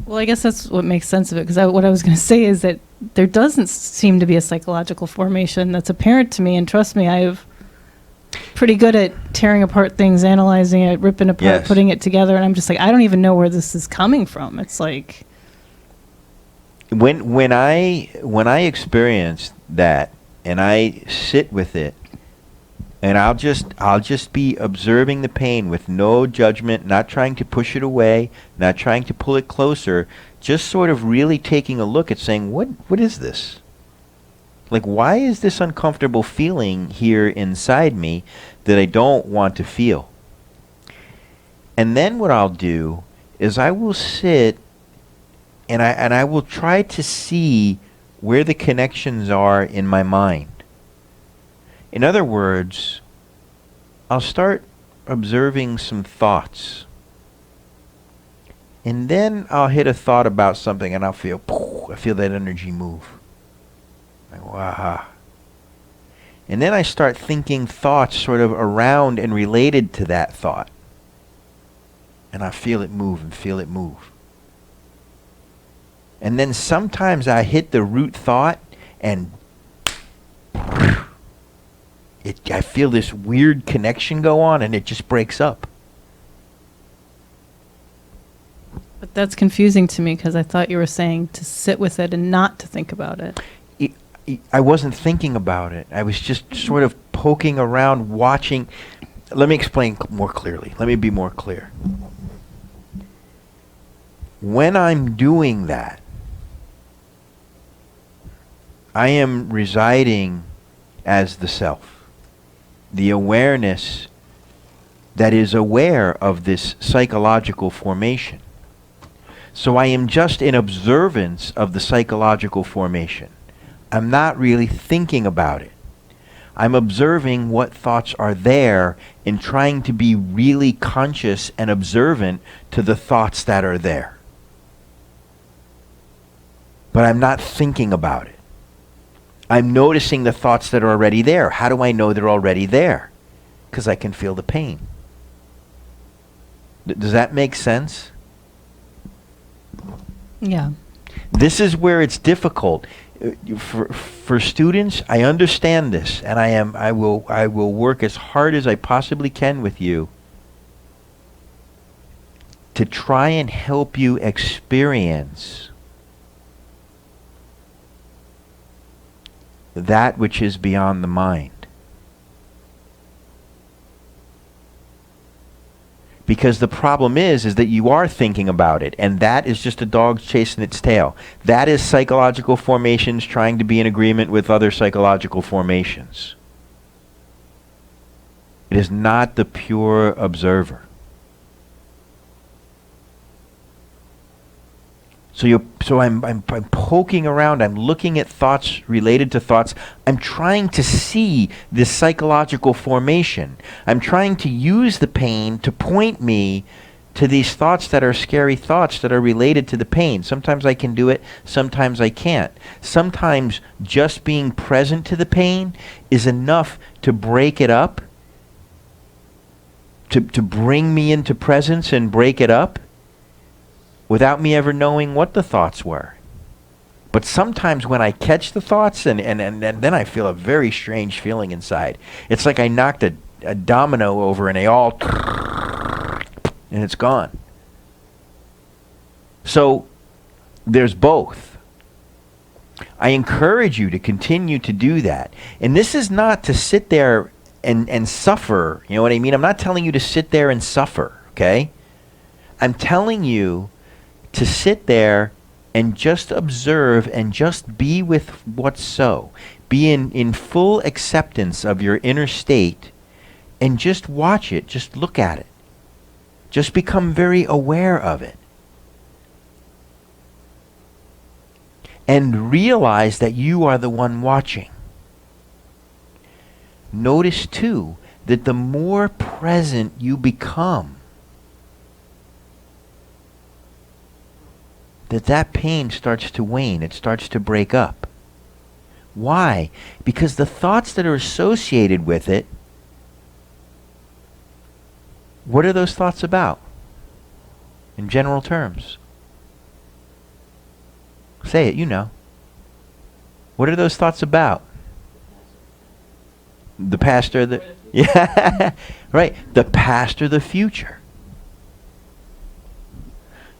Well, I guess that's what makes sense of it, because what I was going to say is that there doesn't seem to be a psychological formation that's apparent to me, and trust me, I've pretty good at tearing apart things, analyzing it, ripping apart, Yes. putting it together, and I'm just like, I don't even know where this is coming from. It's like, when I experience that and I sit with it, and I'll just be observing the pain with no judgment, not trying to push it away, not trying to pull it closer, just sort of really taking a look at saying, what is this? Like, why is this uncomfortable feeling here inside me that I don't want to feel? And then what I'll do is I will sit and I will try to see where the connections are in my mind. In other words, I'll start observing some thoughts. And then I'll hit a thought about something and I feel that energy move. I go, aha. And then I start thinking thoughts sort of around and related to that thought. And I feel it move and feel it move. And then sometimes I hit the root thought and I feel this weird connection go on and it just breaks up. but that's confusing to me, because I thought you were saying to sit with it and not to think about it. I wasn't thinking about it. I was just sort of poking around, watching. Let me explain more clearly. Let me be more clear. When I'm doing that, I am residing as the self, the awareness that is aware of this psychological formation. So I am just in observance of the psychological formation. I'm not really thinking about it. I'm observing what thoughts are there and trying to be really conscious and observant to the thoughts that are there. But I'm not thinking about it. I'm noticing the thoughts that are already there. How do I know they're already there? Because I can feel the pain. Does that make sense? Yeah. This is where it's difficult. For students, I understand this, and I will work as hard as I possibly can with you to try and help you experience that which is beyond the mind. Because the problem is that you are thinking about it, and that is just a dog chasing its tail. That is psychological formations trying to be in agreement with other psychological formations. It is not the pure observer. So I'm poking around, I'm looking at thoughts related to thoughts. I'm trying to see this psychological formation. I'm trying to use the pain to point me to these thoughts that are scary thoughts that are related to the pain. Sometimes I can do it, sometimes I can't. Sometimes just being present to the pain is enough to break it up, to bring me into presence and break it up, without me ever knowing what the thoughts were. But sometimes when I catch the thoughts, and then I feel a very strange feeling inside. It's like I knocked a domino over and they all, and it's gone. So there's both. I encourage you to continue to do that. And this is not to sit there and suffer. You know what I mean? I'm not telling you to sit there and suffer, okay? I'm telling you to sit there and just observe and just be with what's so. Be in full acceptance of your inner state and just watch it, just look at it. Just become very aware of it. And realize that you are the one watching. Notice too that the more present you become, that pain starts to wane, it starts to break up. Why? Because the thoughts that are associated with it, what are those thoughts about? In general terms. Say it, you know. What are those thoughts about? The past or the... Yeah, right. The past or the future.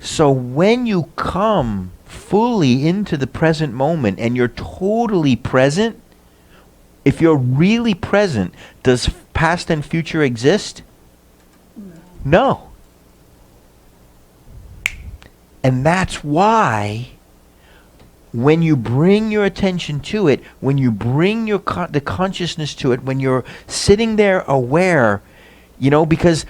So when you come fully into the present moment and you're totally present, if you're really present, does past and future exist? No. And that's why when you bring your attention to it, when you bring your the consciousness to it, when you're sitting there aware, because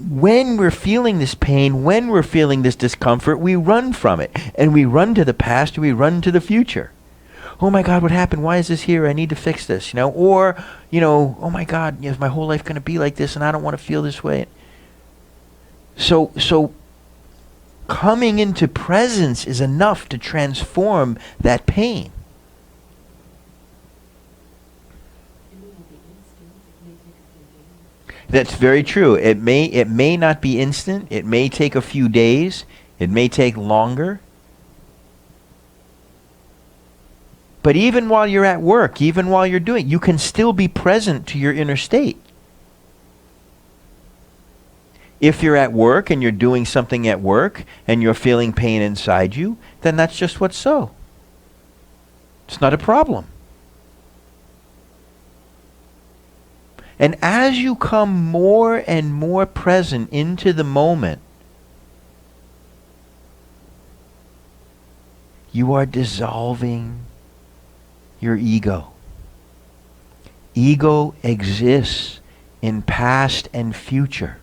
when we're feeling this pain, when we're feeling this discomfort, we run from it. And we run to the past, or we run to the future. Oh my God, what happened? Why is this here? I need to fix this, Or, oh my God, is my whole life going to be like this and I don't want to feel this way? So coming into presence is enough to transform that pain. That's very true. It may not be instant. It may take a few days. It may take longer. But even while you're at work, even while you're doing, you can still be present to your inner state. If you're at work and you're doing something at work and you're feeling pain inside you, then that's just what's so. It's not a problem. And as you come more and more present into the moment, you are dissolving your ego. Ego exists in past and future.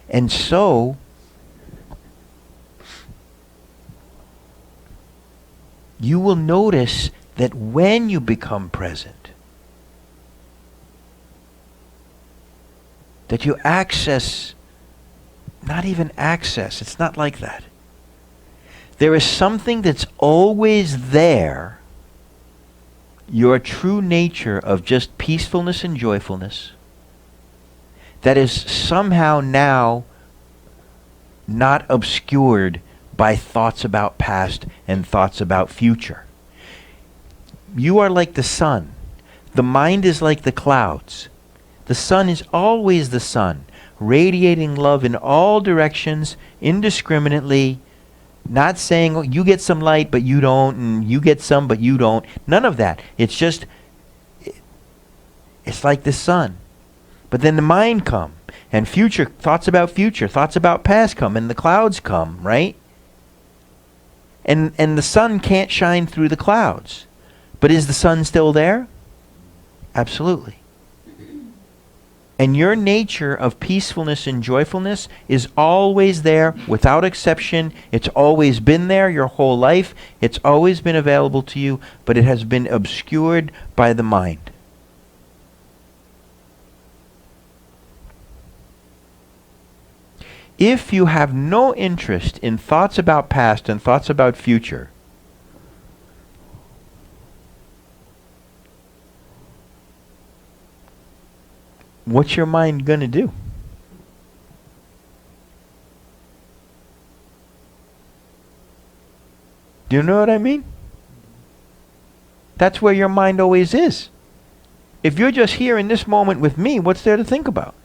And so, you will notice that when you become present, that you access, not even access, it's not like that. There is something that's always there, your true nature of just peacefulness and joyfulness, that is somehow now not obscured by thoughts about past and thoughts about future. You are like the sun. The mind is like the clouds. The sun is always the sun, radiating love in all directions, indiscriminately, not saying, oh, you get some light but you don't, and you get some but you don't. None of that. It's just, it's like the sun. But then the mind come, and thoughts about past come, and the clouds come, right? And the sun can't shine through the clouds. But is the sun still there? Absolutely. And your nature of peacefulness and joyfulness is always there, without exception. It's always been there your whole life. It's always been available to you, but it has been obscured by the mind. If you have no interest in thoughts about past and thoughts about future, what's your mind going to do? Do you know what I mean? That's where your mind always is. If you're just here in this moment with me, what's there to think about?